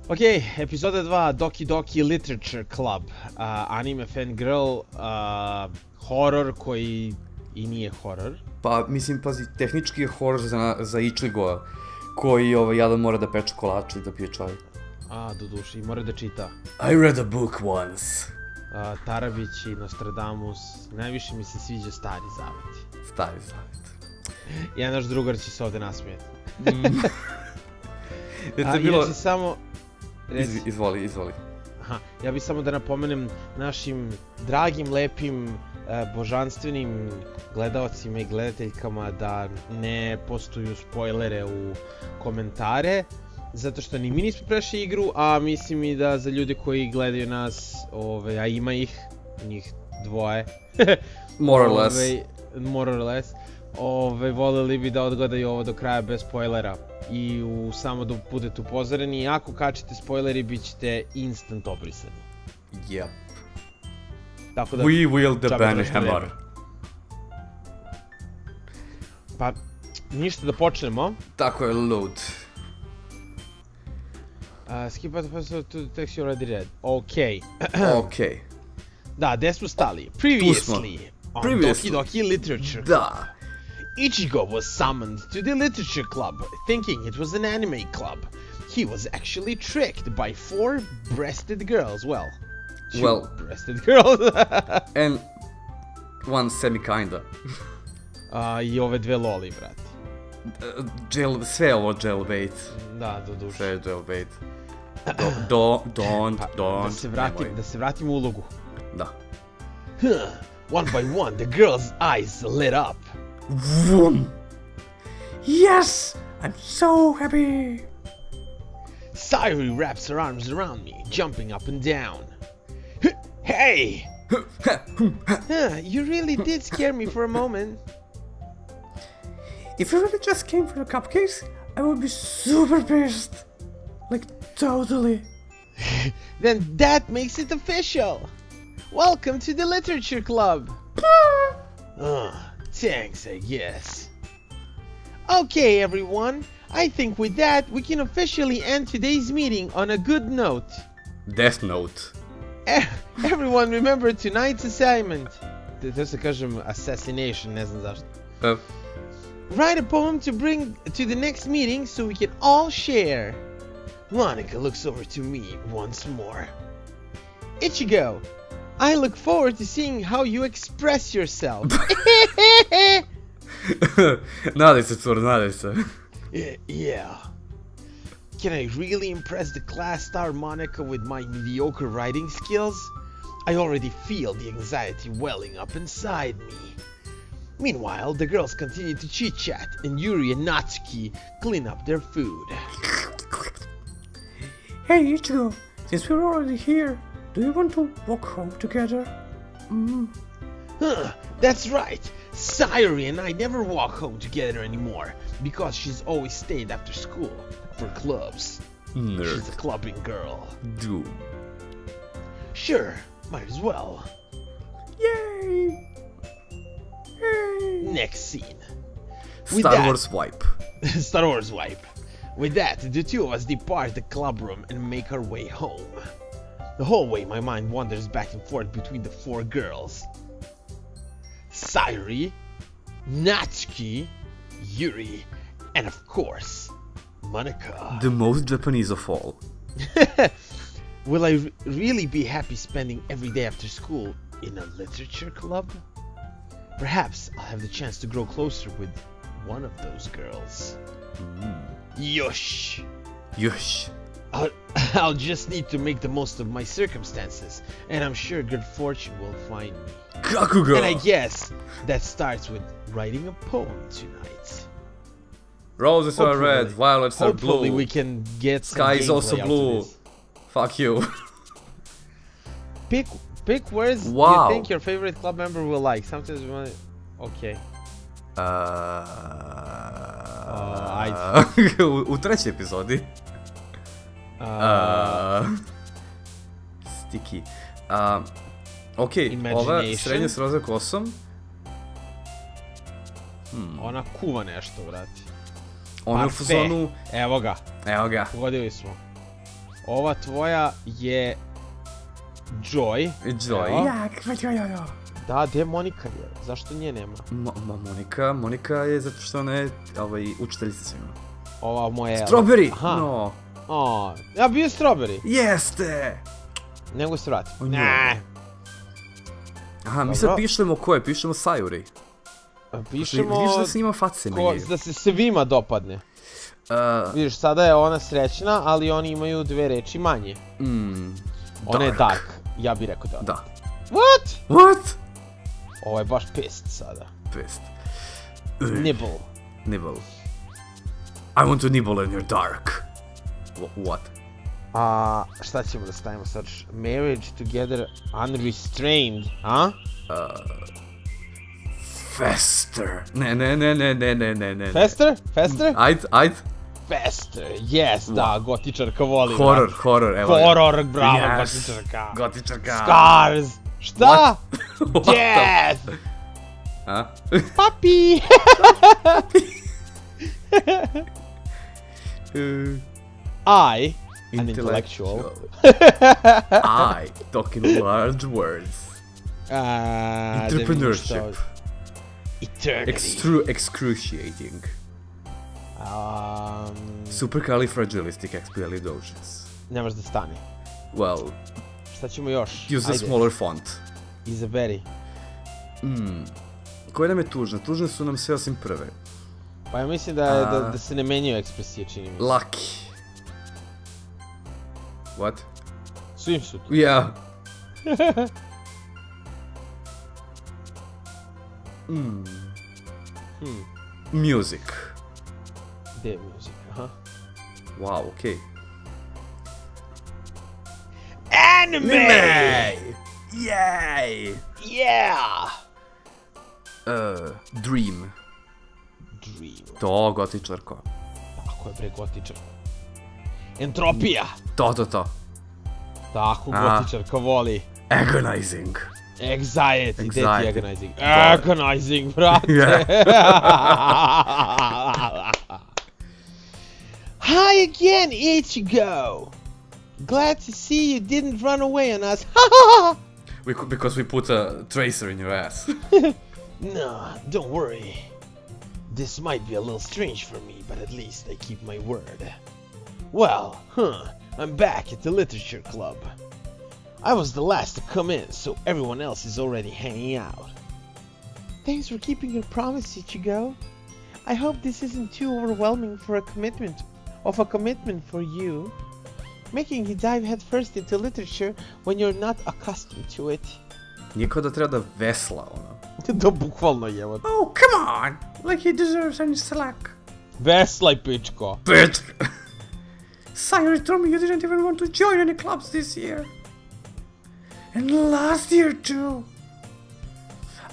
Ok, epizoda 2, Doki Doki Literature Club, anime fangirl, horor koji i nije horor. Pa, mislim, pazi, tehnički je horor za ičligova, koji jadan mora da peče kolače i da pije čaj. Doduše, i mora da čita. I read a book once. Tarabić i Nostradamus, najviše mi se sviđa Stari Zavet. Stari Zavet. Jedan naš drugar će se ovde nasmijeti. Ja ću samo... Izvoli. Ja bih samo da napomenem našim dragim, lepim, božanstvenim gledaocima i gledateljkama da ne postuju spoilere u komentare, zato što ni mi nismo prešli igru, a mislim i da za ljude koji gledaju nas, a ima ih, njih dvoje, more or less, voleli bi da odgledaju ovo do kraja bez spoilera. I samo da budete upozoreni, ako kačete spoileri, bit ćete instant obrisani. Yep. We will the banhammer. Pa, ništa da počnemo. Tako je, load. Skip out to the text you already read. Okay. Okay. Da, gde smo stali? Previously on Doki Doki Literature Club. Da. Ichigo was summoned to the literature club, thinking it was an anime club. He was actually tricked by 4 breasted girls. Well, 2 breasted girls. And 1 semi-kinda. I ove 2 loli, brati. Sve je ovo jailbait. Da, doduše. Sve je jailbait. Don't. Da se vratim u ulogu. Da. One by one, the girls' eyes lit up. Vroom. Yes! I'm so happy! Sayuri wraps her arms around me, jumping up and down. Hey! You really did scare me for a moment. If you really just came for the cupcakes, I would be super pissed. Like, totally. Then that makes it official. Welcome to the literature club. Thanks, I guess. Okay, everyone. I think with that, we can officially end today's meeting on a good note. Death note. Everyone remember tonight's assignment. To se kažem assassination, ne znam zašto. Write a poem to bring to the next meeting so we can all share. Monica looks over to me once more. Ichigo, I look forward to seeing how you express yourself. Nadaj se, cur, nadaj se. Yeah. Can I really impress the class star Monica with my mediocre writing skills? I already feel the anxiety welling up inside me. Meanwhile, the girls continue to chit-chat and Yuri and Natsuki clean up their food. Hey Ichigo, since we're already here, do you want to walk home together? That's right. Sayuri and I never walk home together anymore because she's always stayed after school for clubs. Nerd. She's a clubbing girl. Dude. Sure, might as well. Yay! Yay! Next scene. Star Wars wipe. Star Wars wipe. With that, the two of us depart the club room and make our way home. The whole way my mind wanders back and forth between the 4 girls. Sayuri, Natsuki, Yuri, and of course, Monica. The most Japanese of all. Will I really be happy spending every day after school in a literature club? Perhaps I'll have the chance to grow closer with one of those girls. Yosh! I'll just need to make the most of my circumstances, and I'm sure good fortune will find me. Kakuga! And I guess that starts with writing a poem tonight. Roses are red, violets are blue. Hopefully we can get some Sky is also gameplay blue. out of this. Fuck you. Pick words you think your favorite club member will like. Sometimes we want. Okay. U 3. epizodi. Sticky. Ok, ova srednja s roze kosom. Ona kuva nešto, vrati. Ona je u fazonu... Evo ga. Evo ga. Pogodili smo. Ova tvoja je Joy. Joy. Da, gde je Monika je? Zašto nje nema? Monika je zato što ona je učiteljica svima. Ova moja je... Strawberry! No. Ja bio Strawberry. Jeste! Ne mogu se vratiti. Aha, mi sad pišemo koje? Pišemo Sayuri. Pišemo... Vidiš da se njima face menjaju. Da se svima dopadne. Vidiš, sada je ona srećna, ali oni imaju 2 reči manje. Ona je dark. Ja bih rekao da. Da. What? Ovo je baš pissed sada. Pissed. Nibble. I want to nibble in your dark. What? Šta ćemo da stavimo sad? Marriage together unrestrained, a? Fester. Ne. Fester? Ajde. Fester, yes, da, gotičarka voli. Horror, evo. Horror, bravo, gotičarka. Scars. Šta? Yes! Papi! I, an intellectual. I, talking large words. Entrepreneurship. Eternity. Excruciating. Supercalifragilisticexpialidocious. Ne može da stane. Well... Šta ćemo još? Use a smaller font. Izaberi. Koje nam je tužne? Tužne su nam sve osim prve. Pa ja mislim da se ne menjaju ekspresije, čini mi se. Lucky. What? Svim su tu. Yeah. Music. Gde je music? Aha. Wow, okej. Anime! Yay! Yeah! Dream. To, gotičarko. Tako je bre, gotičar. Entropija! To. Tako gotičarka voli. Agonizing. Anxiety, gde ti agonizing? Agonizing, brate! Hi again, Ichigo! Glad to see you didn't run away on us. Because we put a tracer in your ass. No, don't worry. This might be a little strange for me, but at least I keep my word. Well, I'm back at the Literature Club. I was the last to come in, so everyone else is already hanging out. Thanks for keeping your promise, Ichigo. I hope this isn't too overwhelming for a commitment for you. Making you dive headfirst into literature when you're not accustomed to it. Nije kao da treba da vesla, ono. Da, bukvalno je. Oh, come on! Like he deserves any slack. Veslaj, pičko. Pičko! Sayuri told me you didn't even want to join any clubs this year. And last year too.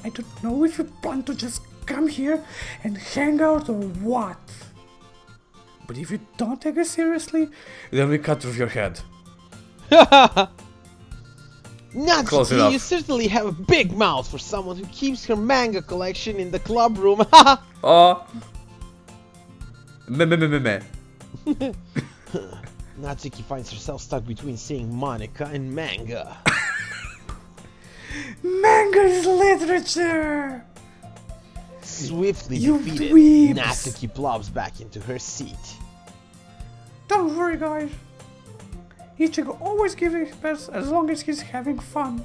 I don't know if you plan to just come here and hang out or what. But if you don't take it seriously, then we cut off your head. Natsuki, you certainly have a big mouth for someone who keeps her manga collection in the club room. Oh. Me. Natsuki finds herself stuck between seeing Monica and manga. Manga is literature! Swiftly you defeated, dweebs. Natsuki plops back into her seat. Don't worry, guys. Ichigo always gives his best as long as he's having fun.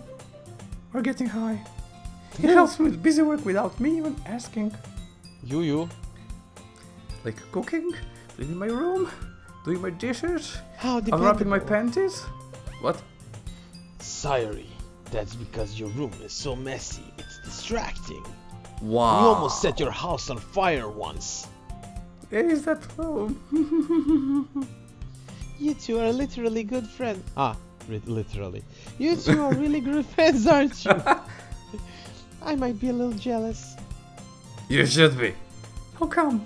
Or getting high. He helps me with busy work without me even asking. You. Like cooking, cleaning my room, doing my dishes, How unwrapping my panties. What? Sayuri, that's because your room is so messy, it's distracting. Wow. You almost set your house on fire once. Is that home? You two are literally good friends. Literally. You two are really good friends, aren't you? I might be a little jealous. You should be. How come?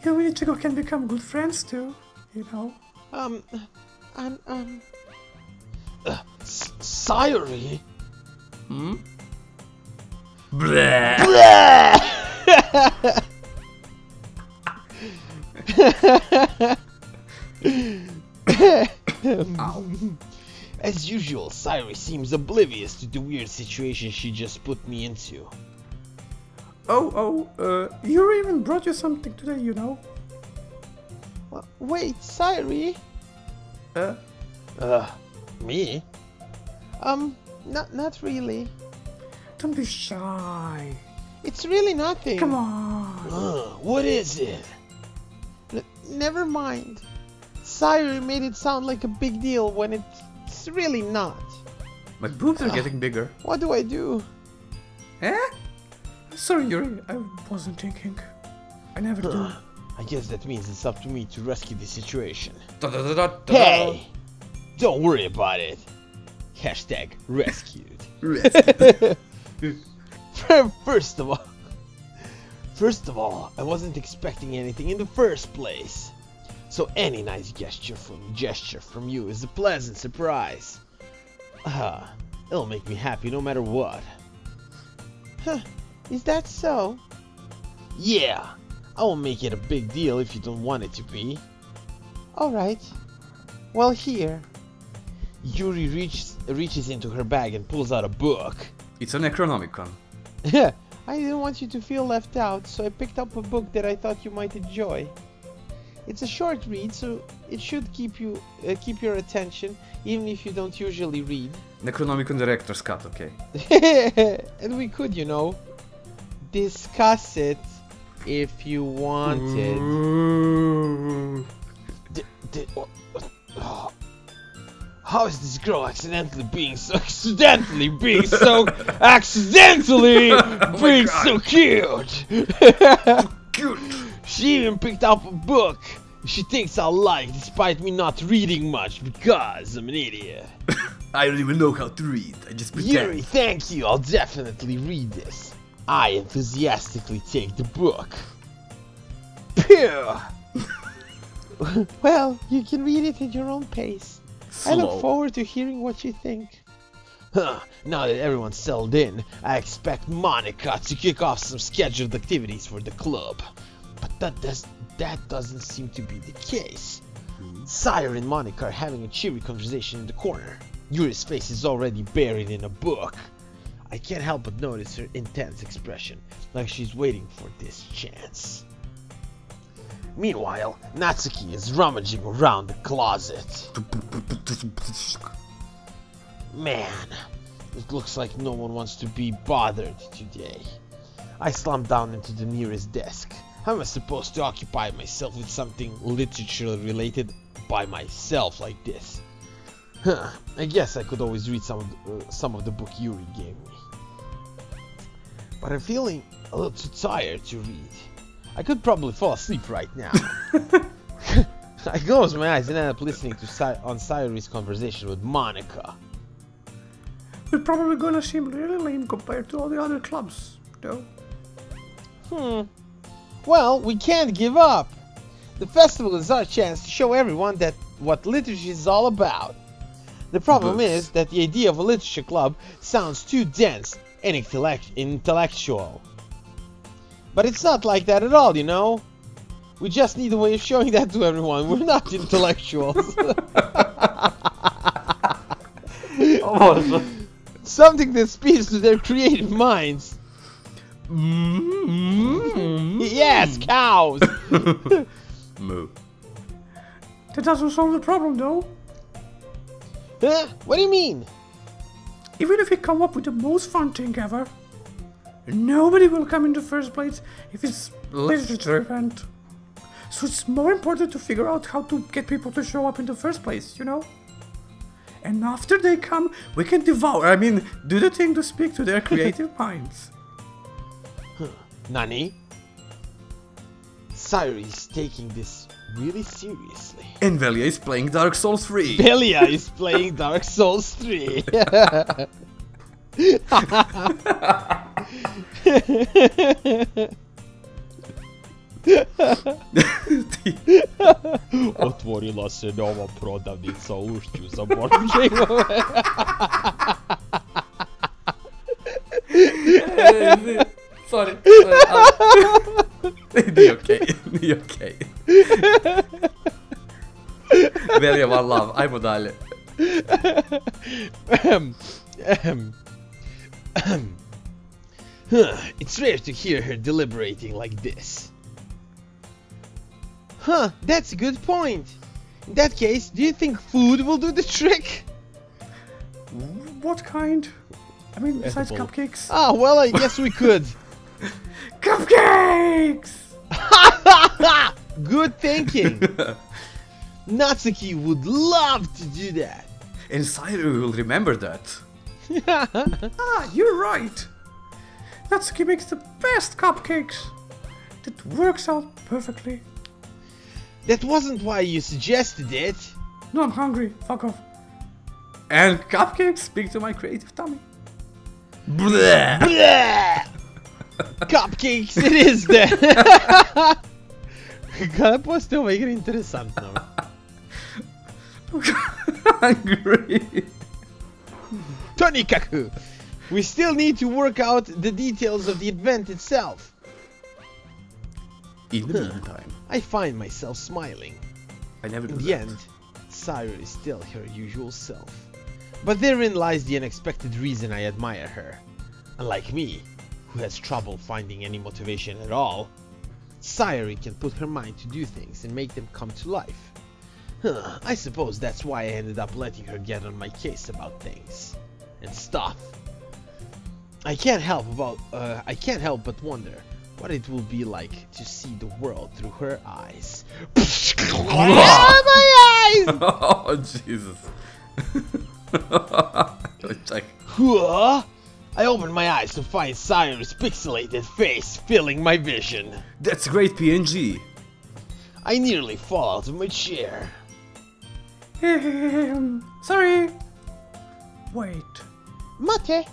You and Ichigo can become good friends too, you know? Sayuri? Bleh. Bleh. Ow. As usual, Sayuri seems oblivious to the weird situation she just put me into. Yuri even brought you something today, you know? Wait, Sayuri? Me? Not really. Don't be shy. It's really nothing. Come on. What is it? Never mind. Sayuri made it sound like a big deal when it's really not. My boobs are getting bigger. What do I do? Sorry, Yuri. I wasn't thinking. I never do. I guess that means it's up to me to rescue the situation. Hey! Don't worry about it. Hashtag rescued. First of all, I wasn't expecting anything in the first place. So any nice gesture from you is a pleasant surprise. It'll make me happy no matter what. Is that so? Yeah, I won't make it a big deal if you don't want it to be. Alright. Well, here. Yuri reaches into her bag and pulls out a book. It's an Necronomicon. I didn't want you to feel left out, so I picked up a book that I thought you might enjoy. It's a short read, so it should keep your attention, even if you don't usually read. Necronomicon Director's Cut, okay. And we could, you know, discuss it if you wanted. How is this girl accidentally being so cute? Cute. She even picked up a book she thinks I'll like, despite me not reading much because I'm an idiot. I don't even know how to read. I just pretend. Yuri, thank you. I'll definitely read this. I enthusiastically take the book. Phew. Well, you can read it at your own pace. Slow. I look forward to hearing what you think. Now that everyone's settled in, I expect Monica to kick off some scheduled activities for the club. But that doesn't seem to be the case. Sayuri and Monica are having a cheery conversation in the corner. Yuri's face is already buried in a book. I can't help but notice her intense expression, like she's waiting for this chance. Meanwhile, Natsuki is rummaging around the closet. Man, it looks like no one wants to be bothered today. I slump down into the nearest desk. How am I supposed to occupy myself with something literature related by myself like this? I guess I could always read some of the book Yuri gave me. But I'm feeling a little too tired to read. I could probably fall asleep right now. I close my eyes and end up listening to Sayuri's conversation with Monica. We're probably gonna seem really lame compared to all the other clubs, though. Well, we can't give up. The festival is our chance to show everyone that what literature is all about. The problem is that the idea of a literature club sounds too dense and intellectual. But it's not like that at all, you know? We just need a way of showing that to everyone. We're not intellectuals. Something that speaks to their creative minds. Yes, cows! Moo. That doesn't solve the problem, though. Huh? What do you mean? Even if we come up with the most fun thing ever, nobody will come in the first place if it's a literature event. So it's more important to figure out how to get people to show up in the first place, you know? And after they come, we can do the thing to speak to their creative minds. Nani? Sayuri is taking this really seriously. And Velia is playing Dark Souls 3. Velia is playing Dark Souls 3. Otvorila se nova prodavnica ušću za borčegove. Sorry. Be okay. Very one love. Ajmo dalje. It's rare to hear her deliberating like this. Huh, that's a good point. In that case, do you think food will do the trick? What kind? I mean, besides cupcakes? Ah, well, I guess we could. Cupcakes! Good thinking. Natsuki would love to do that. And Sayuri will remember that. You're right. Natsuki makes the best cupcakes. That works out perfectly. That wasn't why you suggested it. No, I'm hungry. Fuck off. And cupcakes speak to my creative tummy. Blah. Blah. Cupcakes it is then. Kada postoji ova igra interesantna. Hungry. Tonikaku. We still need to work out the details of the event itself. In the meantime, I find myself smiling. I never do In that. the end, Sayuri is still her usual self. But therein lies the unexpected reason I admire her. Unlike me, who has trouble finding any motivation at all, Sayuri can put her mind to do things and make them come to life. I suppose that's why I ended up letting her get on my case about things and stuff. I can't help but wonder what it will be like to see the world through her eyes. My eyes! Oh, Jesus. Check. I opened my eyes to find Sayuri's pixelated face filling my vision. That's great PNG. I nearly fall out of my chair. Sorry. Wait. Mate.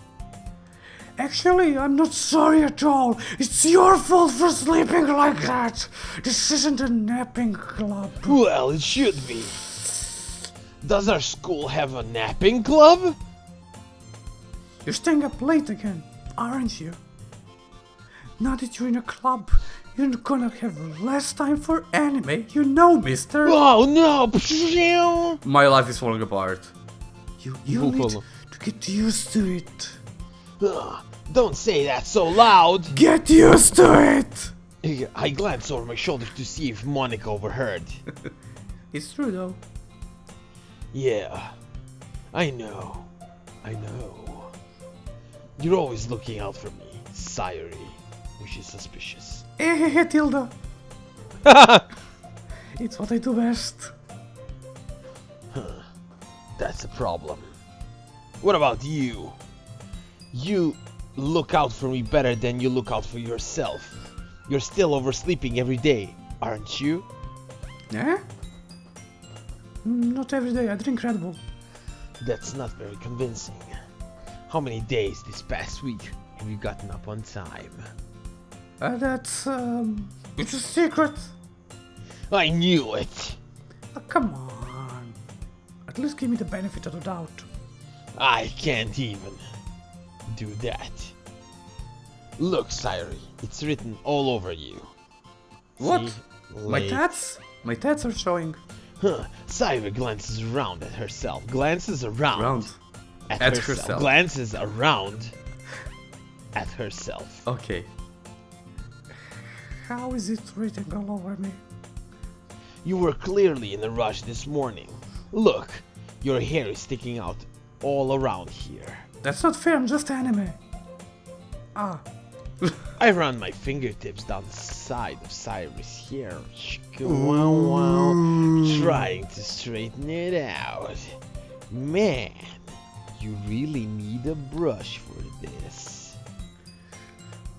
Actually, I'm not sorry at all. It's your fault for sleeping like that. This isn't a napping club. Well, it should be. Does our school have a napping club? You're staying up late again, aren't you? Now that you're in a club, you're gonna have less time for anime, you know, mister. Oh no! My life is falling apart. You need to get used to it. Don't say that so loud! Get used to it! I glanced over my shoulder to see if Monica overheard. It's true though. Yeah, I know. You're always looking out for me, Sayuri, which is suspicious. Hey, Tilda. It's what I do best. That's a problem. What about you? You look out for me better than you look out for yourself. You're still oversleeping every day, aren't you? Yeah? Not every day, I drink Red Bull. That's not very convincing. How many days this past week have you gotten up on time? It's a secret. I knew it! Oh, come on. At least give me the benefit of the doubt. I can't even do that. Look, Sayuri, it's written all over you. What? See? My tats? My tats are showing. Sayuri glances around at herself. Glances around. At herself. Glances around at herself. Okay. How is it written all over me? You were clearly in a rush this morning. Look, your hair is sticking out all around here. That's not fair, I'm just anime. Ah. I run my fingertips down the side of Sayuri's hair. Wow, trying to straighten it out. Man, you really need a brush for this.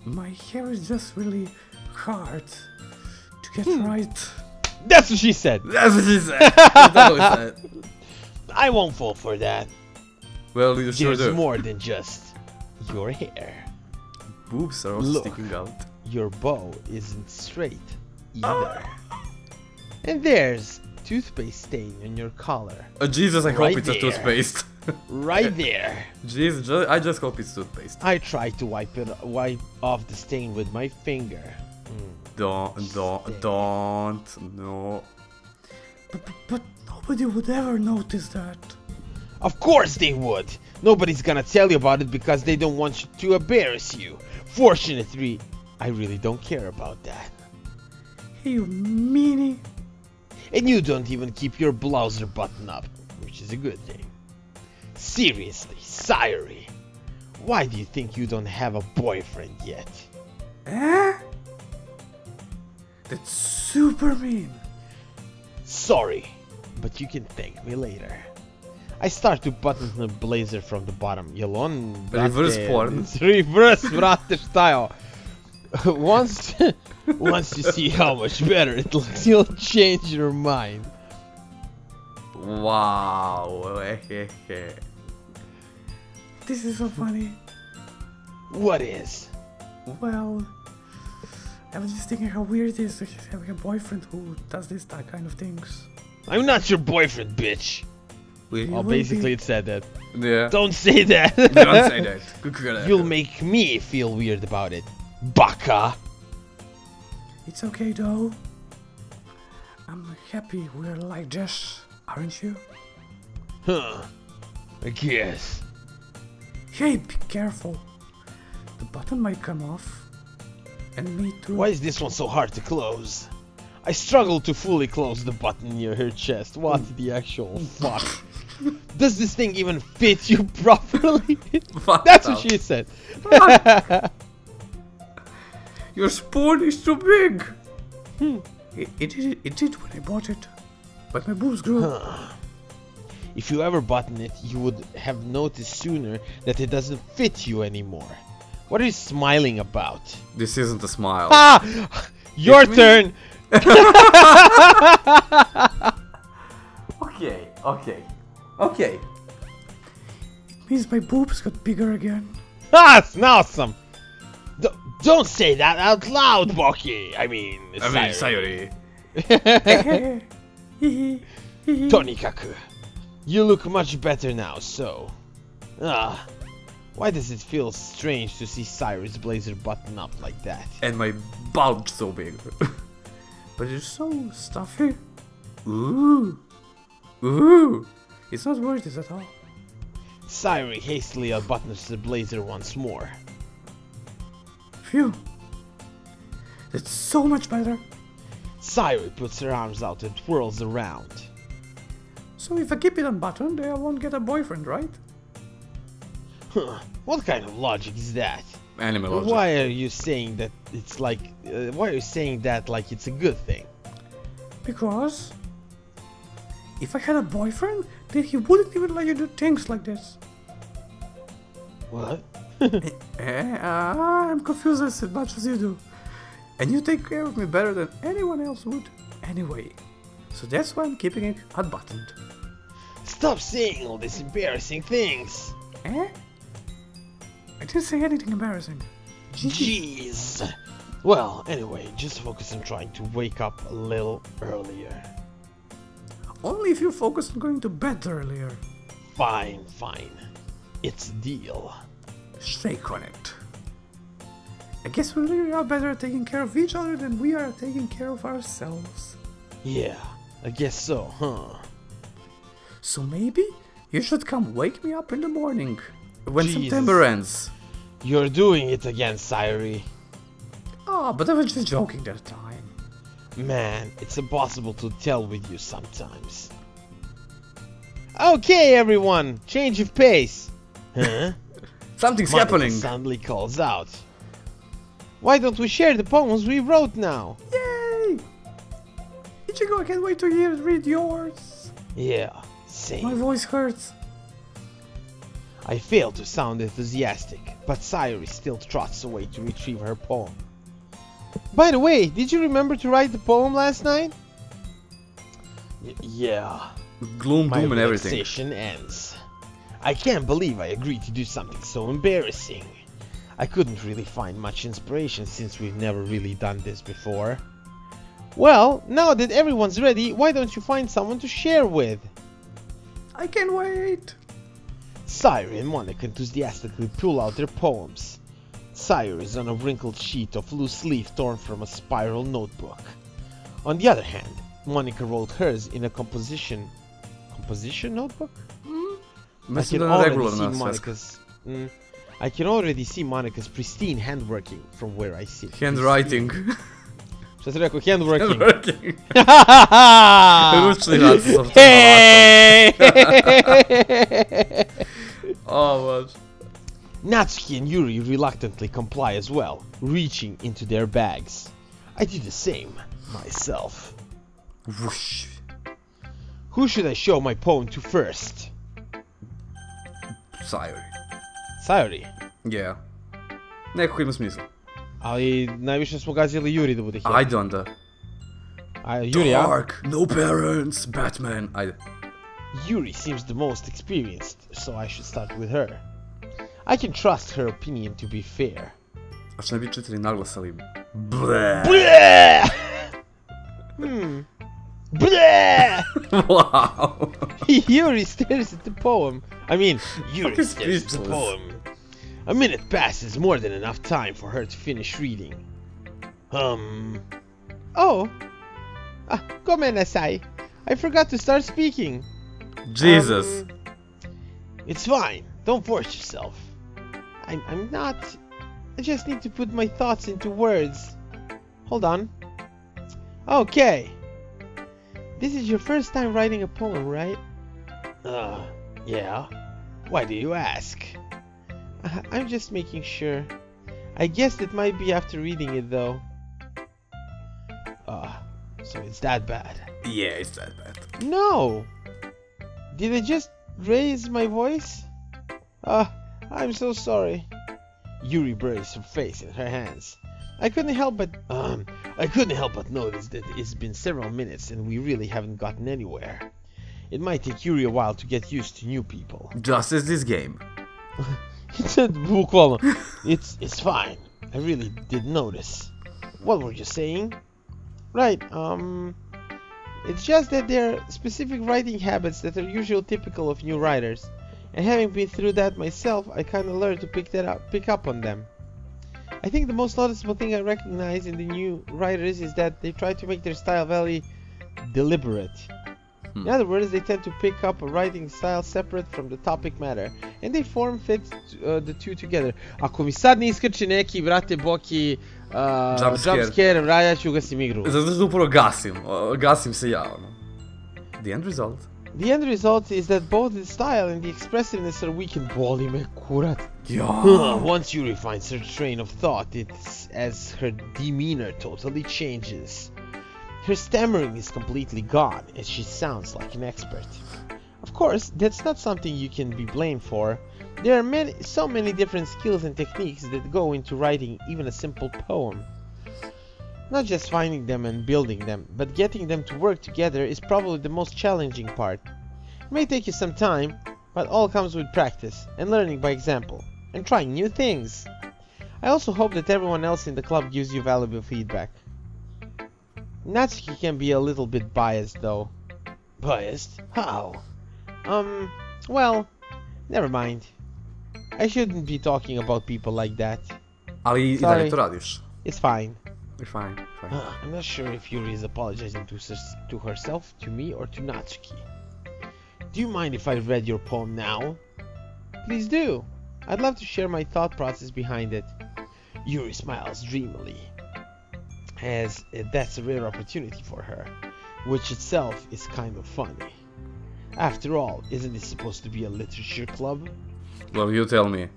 My hair is just really hard to get right. That's what she said. That's what she said. That's what she said. I won't fall for that. Well, you sure There's do. more than just your hair. Boobs are also sticking out. Your bow isn't straight either. And there's toothpaste stain on your collar. Jesus, I Right hope it's a there. toothpaste. Right there. Jesus, I just hope it's toothpaste. I tried to wipe off the stain with my finger. Don't, no. But nobody would ever notice that. Of course they would. Nobody's gonna tell you about it because they don't want to embarrass you. Fortunately, I really don't care about that. Hey, you meanie. And you don't even keep your blouser buttoned up, which is a good thing. Seriously, Sayuri, why do you think you don't have a boyfriend yet? Eh? That's super mean. Sorry, but you can thank me later. I start to button the blazer from the bottom. Jelon, reverse porn. Reverse, brate, šta je ovo? Once you see how much better it looks, you'll change your mind. Wow. This is so funny. What is? Well, I was just thinking how weird it is to have a boyfriend who does that kind of things. I'm not your boyfriend, bitch. Well, basically it said that. Yeah. Don't say that. Don't say that. You'll make me feel weird about it, baka. It's okay though. I'm happy we're like this, aren't you? Huh. I guess. Hey, be careful. The button might come off. And me too. Why is this one so hard to close? I struggle to fully close the button near her chest. What the actual fuck? Does this thing even fit you properly? That's what she said. Your spoon is too big. It did when I bought it, but my boobs grew. If you ever button it, you would have noticed sooner that it doesn't fit you anymore. What are you smiling about? This isn't a smile. Ah! Your turn! Okay. It means my boobs got bigger again. Ah, it's awesome! Don't say that out loud, Boki! Sayuri. Tonikaku, you look much better now, so... why does it feel strange to see Sayuri's blazer button up like that? And my bulge so big. But it's so stuffy. Ooh. It's not worth it at all. Sayuri hastily unbuttons the blazer once more. Phew. That's so much better. Sayuri puts her arms out and twirls around. So if I keep it unbuttoned, I won't get a boyfriend, right? What kind of logic is that? Animal logic. Why are you saying that it's like... why are you saying that like it's a good thing? Because... if I had a boyfriend, then he wouldn't even let you do things like this. What? I'm confused as much as you do. And you take care of me better than anyone else would. Anyway. So that's why I'm keeping it unbuttoned. Stop saying all these embarrassing things. I didn't say anything embarrassing. Jeez. Well, anyway, just focus on trying to wake up a little earlier. Only if you focus on going to bed earlier. Fine. It's a deal. Shake on it. I guess we really are better at taking care of each other than we are at taking care of ourselves. Yeah, I guess so, huh? So maybe you should come wake me up in the morning when Jesus. September ends. You're doing it again, Sayuri. Oh, but I was just joking that time. Man, it's impossible to tell with you sometimes. Okay, everyone, change of pace. Huh? Something's Monika happening. suddenly calls out. Why don't we share the poems we wrote now? Yay! Ichigo, I can't wait to read yours. Yeah, same. My voice hurts. I fail to sound enthusiastic, but Sayuri still trots away to retrieve her poem. By the way, did you remember to write the poem last night? Yeah. Gloom, My doom and everything. relaxation ends. I can't believe I agreed to do something so embarrassing. I couldn't really find much inspiration since we've never really done this before. Well, now that everyone's ready, why don't you find someone to share with? I can't wait. Sayuri and Monika enthusiastically pull out their poems. Sayuri is on a wrinkled sheet of loose leaf torn from a spiral notebook. On the other hand, Monica wrote hers in a composition notebook? Mislim da je regularna sveska. I can already see Monica's pristine handworking from where I sit. Handwriting. Šta si rekao? Handworking. Handworking. Ručni rad sa softverom. Oh, bože. Natsuki and Yuri reluctantly comply as well, reaching into their bags. I do the same myself. Whoosh. Who should I show my poem to first? Sayori. Sayori? Yeah. Nekako ima smisla. Ali najviše smo gazili Yuri da bude hero. Ajde onda. Yuri, a? Dark, no parents, Batman, ajde. Yuri seems the most experienced, so I should start with her. I can trust her opinion to be fair. A što ne bi čitali naglasali? Bleh. Bleh! Bleh! Wow. Yuri stares at the poem. Yuri stares at the poem. A minute passes, more than enough time for her to finish reading. Oh. Come nasai. I forgot to start speaking. Jesus. It's fine. Don't force yourself. I'm not... I just need to put my thoughts into words. Hold on. Okay. This is your first time writing a poem, right? Yeah. Why do you ask? I'm just making sure. I guess it might be after reading it, though. So it's that bad. Yeah, it's that bad. No! Did I just raise my voice? I'm so sorry. Yuri buries her face in her hands. I couldn't help but notice that it's been several minutes and we really haven't gotten anywhere. It might take Yuri a while to get used to new people. Just as this game. It's fine. I really did notice. What were you saying? Right, it's just that there are specific writing habits that are usually typical of new writers. And having been through that myself, I kinda learned to pick up on them. I think the most noticeable thing I recognize in the new writers is that they try to make their style very deliberate. In other words, they tend to pick up a writing style separate from the topic matter, and they fit the two together. Ako mi sad ne iskrči neki, brate, boki, jumpscare, ja ću ugasim igru. Zato što upravo gasim se ja, ono. The end result? The end result is that both the style and the expressiveness are weak and boli me kurat. Once Yuri finds her train of thought, it's as her demeanor totally changes. Her stammering is completely gone, and she sounds like an expert. Of course, that's not something you can be blamed for. There are so many different skills and techniques that go into writing even a simple poem. Not just finding them and building them, but getting them to work together is probably the most challenging part. It may take you some time, but all comes with practice and learning by example, and trying new things. I also hope that everyone else in the club gives you valuable feedback. Natsuki can be a little bit biased though. Biased? How? Well, never mind. I shouldn't be talking about people like that. Ali I dalje to radiš. It's fine. It's fine. I'm not sure if Yuri is apologizing to herself, to me, or to Natsuki. Do you mind if I read your poem now? Please do. I'd love to share my thought process behind it. Yuri smiles dreamily, as that's a rare opportunity for her, which itself is kind of funny. After all, isn't it supposed to be a literature club? Well, you tell me.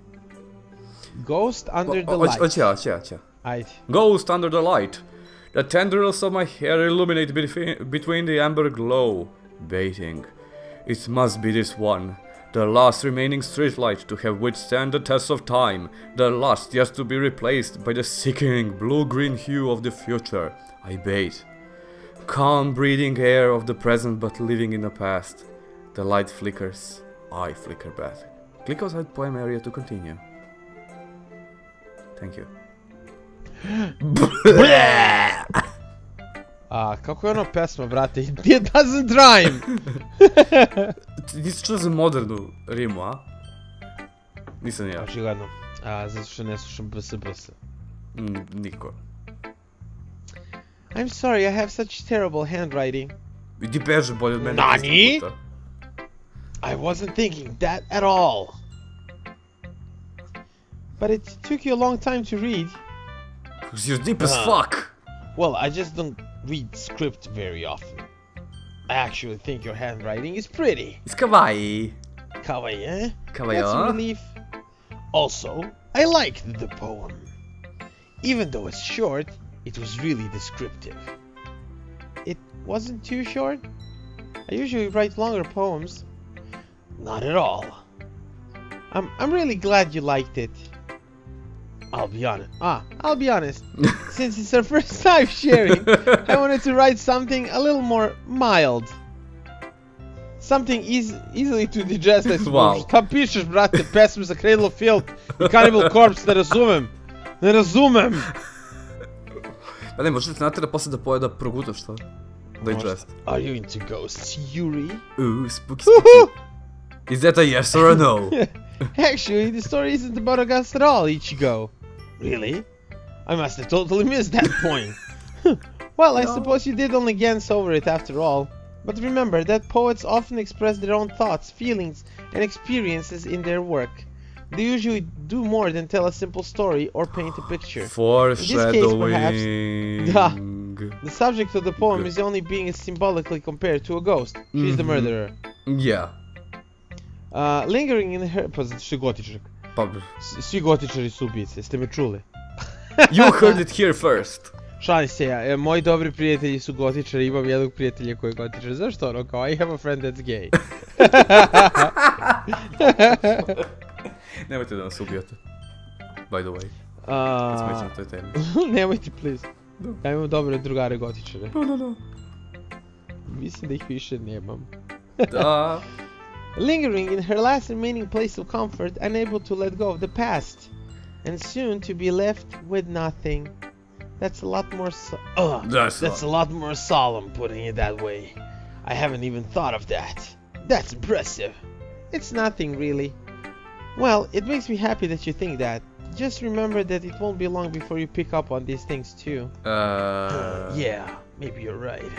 Ghost under the light. Ghost under the light. The tendrils of my hair illuminate between the amber glow. Baiting. It must be this one. The last remaining streetlight to have withstand the test of time. The last just to be replaced by the sickening blue-green hue of the future. I bait. Calm breathing air of the present but living in the past. The light flickers. I flicker back. Click outside poem area to continue. Thank you. Kako je ono pesma, brate? It doesn't rhyme! Nisi čuo za modernu rimu, a? Nisam ja. Očigledno. Zato što ne slušam BS. Niko. I'm sorry, I have such terrible handwriting. Idi beže bolje od mene. Nani? I wasn't thinking that at all. But it took you a long time to read. Because you're deep as fuck. Well, I just don't read script very often. I actually think your handwriting is pretty. It's kawaii. Kawaii, eh? Kawaii. That's a relief. Also, I liked the poem. Even though it's short, it was really descriptive. It wasn't too short. I usually write longer poems. Not at all. I'm really glad you liked it. I'll be honest. Since it's our first time sharing, I wanted to write something a little more mild. Something easily to digest, I suppose. Šta pišeš, brate, pesme za Cradle of Filth i Cannibal Corpse, ne razumem. Pa ne, možete znate da posle da pojeda progutaš to? Digest. Are you into ghosts, Yuri? Ooh, spooky. Is that a yes or a no? Actually, the story isn't about a ghost at all, Ichigo. Really? I must have totally missed that point. Well, I suppose you did only glance over it after all. But remember that poets often express their own thoughts, feelings, and experiences in their work. They usually do more than tell a simple story or paint a picture. Foreshadowing. The subject of the poem is only being symbolically compared to a ghost. She's the murderer. Yeah. Lingering in her... Pa zato što je gotičar. Svi gotičari su ubice, jeste me čuli? You heard it here first. Šalim se ja, moji dobri prijatelji su gotičari, imam jednog prijatelja koji je gotičar. Zašto ono kao, I have a friend that's gay. Nemojte da nas ubijate. By the way. Kad smo već na toj temi. Nemojte, please. Ja imam dobre drugare gotičare. No. Mislim da ih više nemam. Da. Lingering in her last remaining place of comfort, unable to let go of the past, and soon to be left with nothing. That's a lot more that's a lot more solemn, putting it that way. I haven't even thought of that. That's impressive. It's nothing, really. Well, it makes me happy that you think that. Just remember that it won't be long before you pick up on these things too. Yeah, maybe you're right.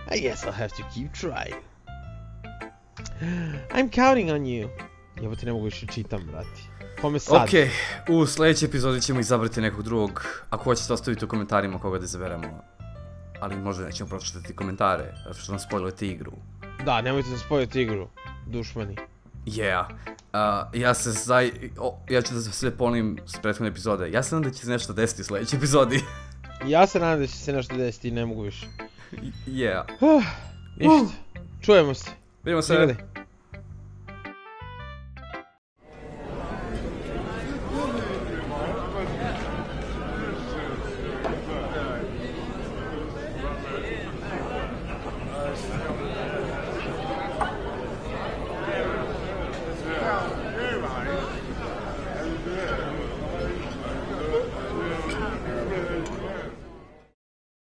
I guess I'll have to keep trying. I'm counting on you. Evo te ne mogu više čitam, brati. Kome sad? Okej, u sljedećoj epizodi ćemo izabrati nekog drugog. Ako hoćete ostaviti u komentarima koga da izaberemo. Ali možda nećemo pročitati komentare, zato što nam spojlujete igru. Da, nemojte da spojlujete igru, dušmani. Yeah. Ja ću da sve ponovim s prethodne epizode. Ja se nadam da će se nešto desiti u sljedećoj epizodi. Ja se nadam da će se nešto desiti i ne mogu više. Yeah. Ništa. Čujemo se. Vidimo se.